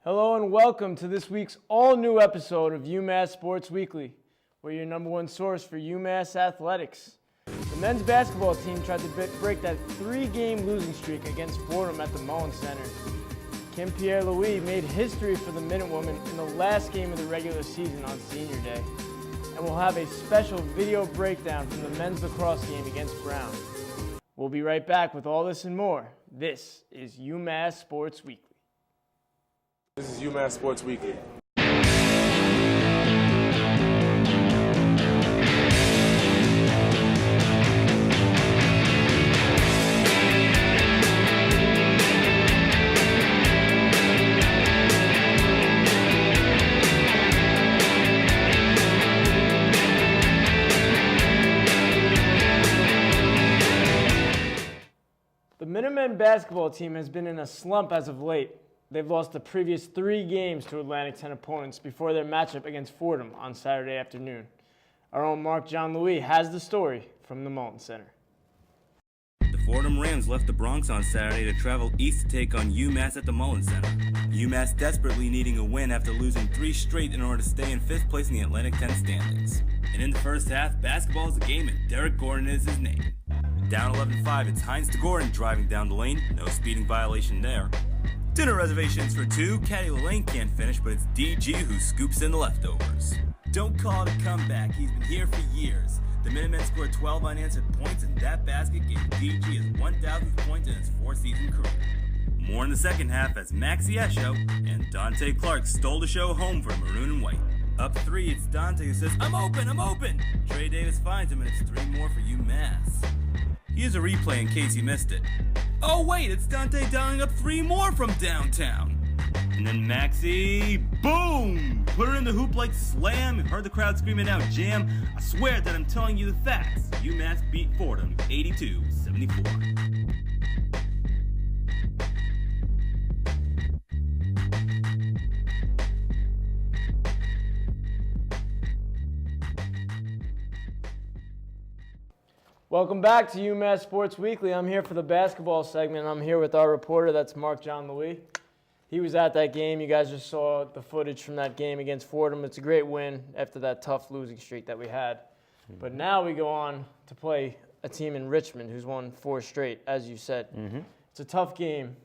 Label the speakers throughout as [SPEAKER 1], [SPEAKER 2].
[SPEAKER 1] Hello and welcome to this week's all-new episode of UMass Sports Weekly. We're your number one source for UMass athletics. The men's basketball team tried to break that 3-game losing streak against Fordham at the Mullen Center. Kim Pierre-Louis made history for the Minutemen in the last game of the regular season on Senior Day. And we'll have a special video breakdown from the men's lacrosse game against Brown. We'll be right back with all this and more. This is UMass Sports Weekly.
[SPEAKER 2] This is UMass Sports Weekly.
[SPEAKER 1] The Minutemen basketball team has been in a slump as of late. They've lost the previous 3 games to Atlantic 10 opponents before their matchup against Fordham on Saturday afternoon. Our own Marc Jean-Louis has the story from the Mullen Center.
[SPEAKER 3] The Fordham Rams left the Bronx on Saturday to travel east to take on UMass at the Mullen Center. UMass desperately needing a win after losing 3 straight in order to stay in 5th place in the Atlantic 10 standings. And in the first half, basketball is the game and Derek Gordon is his name. Down 11-5, it's Hines to Gordon driving down the lane. No speeding violation there. Dinner reservations for 2. Caddy Lane can't finish, but it's DG who scoops in the leftovers. Don't call it a comeback. He's been here for years. The Minutemen scored 12 unanswered points, and that basket gave DG his 1,000th point in his 4-season career. More in the second half as Maxi Esho and Dante Clark stole the show home for Maroon and White. Up 3, it's Dante who says, I'm open! Trey Davis finds him, and it's 3 more for UMass. Here's a replay in case you missed it. Oh wait, it's Dante dialing up 3 more from downtown. And then Maxi, boom! Put her in the hoop like slam. You heard the crowd screaming out jam. I swear that I'm telling you the facts. UMass beat Fordham 82-74.
[SPEAKER 1] Welcome back to UMass Sports Weekly. I'm here for the basketball segment. I'm here with our reporter, that's Marc Jean-Louis. He was at that game. You guys just saw the footage from that game against Fordham. It's a great win after that tough losing streak that we had. But now we go on to play a team in Richmond who's won 4 straight, as you said. It's a tough game.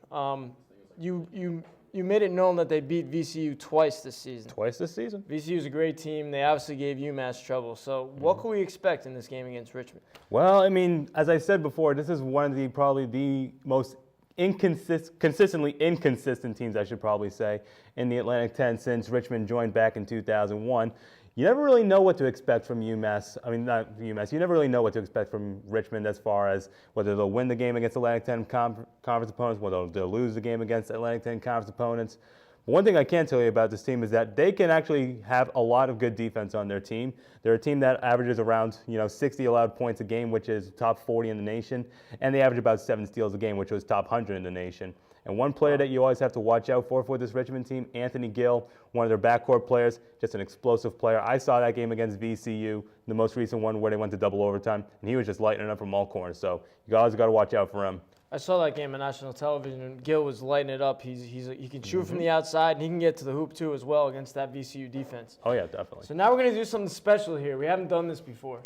[SPEAKER 1] You made it known that they beat VCU twice this season.
[SPEAKER 4] Twice this season?
[SPEAKER 1] VCU is a great team. They obviously gave UMass trouble. So what can we expect in this game against Richmond?
[SPEAKER 4] Well, I mean, as I said before, this is one of probably the most consistently inconsistent teams, I should probably say, in the Atlantic 10 since Richmond joined back in 2001. You never really know what to expect from UMass. I mean, not UMass. You never really know what to expect from Richmond as far as whether they'll win the game against Atlantic 10 conference opponents, whether they'll lose the game against Atlantic 10 conference opponents. But one thing I can tell you about this team is that they can actually have a lot of good defense on their team. They're a team that averages around 60 allowed points a game, which is top 40 in the nation, and they average about 7 steals a game, which was top 100 in the nation. And one player that you always have to watch out for this Richmond team, Anthony Gill, one of their backcourt players, just an explosive player. I saw that game against VCU, the most recent one where they went to double overtime, and he was just lighting it up from all corners. So you always got to watch out for him.
[SPEAKER 1] I saw that game on national television, and Gill was lighting it up. He can shoot from the outside, and he can get to the hoop too as well against that VCU defense.
[SPEAKER 4] Oh yeah, definitely.
[SPEAKER 1] So now we're going to do something special here. We haven't done this before.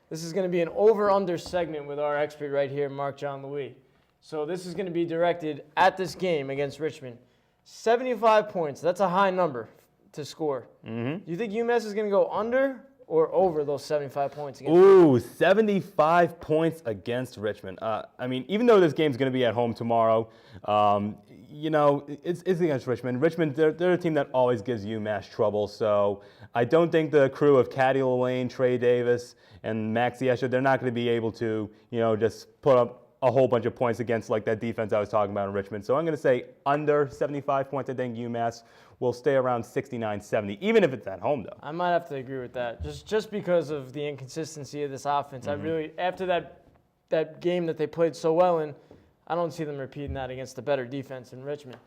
[SPEAKER 1] This is going to be an over-under segment with our expert right here, Marc Jean-Louis. So this is going to be directed at this game against Richmond. 75 points. That's a high number to score. Do you think UMass is going to go under or over those 75 points against
[SPEAKER 4] Richmond? 75 points against Richmond. I mean, even though this game's going to be at home tomorrow, it's against Richmond. Richmond, they're a team that always gives UMass trouble. So I don't think the crew of Caddy Lane, Trey Davis, and Maxi Escher, they're not going to be able to, just put up a whole bunch of points against like that defense I was talking about in Richmond. So I'm going to say under 75 points. I think UMass will stay around 69-70, even if it's at home, though.
[SPEAKER 1] I might have to agree with that, just because of the inconsistency of this offense. I really, after that game that they played so well in, I don't see them repeating that against the better defense in Richmond.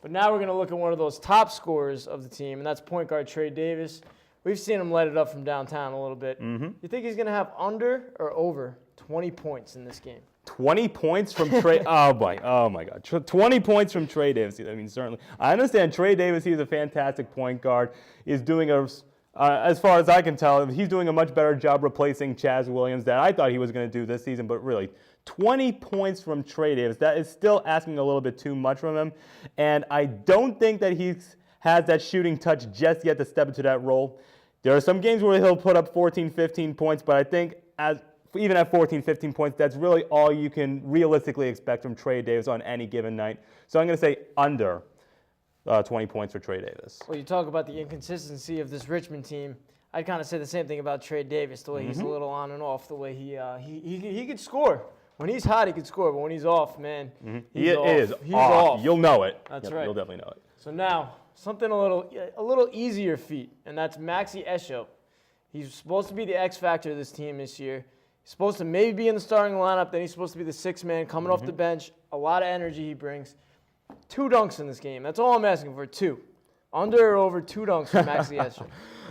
[SPEAKER 1] But now we're going to look at one of those top scorers of the team, and that's point guard Trey Davis. We've seen him light it up from downtown a little bit. You think he's going to have under or over 20 points in this game?
[SPEAKER 4] 20 points from Trey. Oh my God. 20 points from Trey Davis. I mean, certainly. I understand Trey Davis, he's a fantastic point guard. He's doing as far as I can tell, he's doing a much better job replacing Chaz Williams than I thought he was going to do this season. But really, 20 points from Trey Davis, that is still asking a little bit too much from him. And I don't think that he has that shooting touch just yet to step into that role. There are some games where he'll put up 14, 15 points, but I think even at 14, 15 points, that's really all you can realistically expect from Trey Davis on any given night. So I'm going to say under 20 points for Trey Davis.
[SPEAKER 1] Well, you talk about the inconsistency of this Richmond team. I'd kind of say the same thing about Trey Davis, the way he's a little on and off, the way he could score. When he's hot, he could score, but when he's off, man,
[SPEAKER 4] He's off. You'll know it.
[SPEAKER 1] That's right.
[SPEAKER 4] You'll definitely know it.
[SPEAKER 1] So now, something a little easier feat, and that's Maxi Esho. He's supposed to be the X factor of this team this year. He's supposed to maybe be in the starting lineup, then he's supposed to be the sixth man coming off the bench. A lot of energy he brings. 2 dunks in this game. That's all I'm asking for, 2. Under or over 2 dunks for Maxi Esho.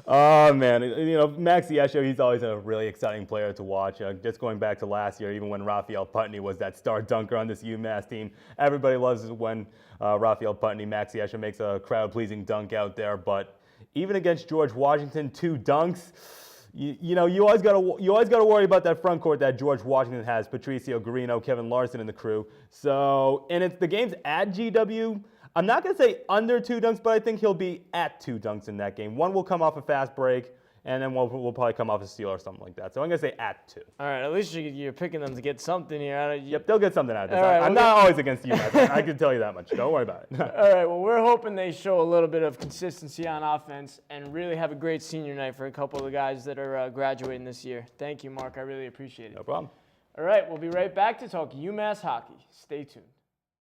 [SPEAKER 4] Oh, man. Maxi Esho, he's always a really exciting player to watch. Just going back to last year, even when Raphael Putney was that star dunker on this UMass team, everybody loves it when Raphael Putney, Maxi Esho makes a crowd-pleasing dunk out there. But even against George Washington, 2 dunks. You always got to worry about that front court that George Washington has, Patricio Garino, Kevin Larson, and the crew. So, and it's the game's at GW. I'm not going to say under 2 dunks, but I think he'll be at 2 dunks in that game. One will come off a fast break, and then we'll probably come off a steal or something like that. So I'm going to say at 2.
[SPEAKER 1] All right, at least you're picking them to get something here.
[SPEAKER 4] Yep, they'll get something out of this.
[SPEAKER 1] Right,
[SPEAKER 4] I'm not always against you, I can tell you that much. Don't worry about it.
[SPEAKER 1] All right, well, we're hoping they show a little bit of consistency on offense and really have a great senior night for a couple of the guys that are graduating this year. Thank you, Mark. I really appreciate it.
[SPEAKER 4] No problem.
[SPEAKER 1] All right, we'll be right back to talk UMass hockey. Stay tuned.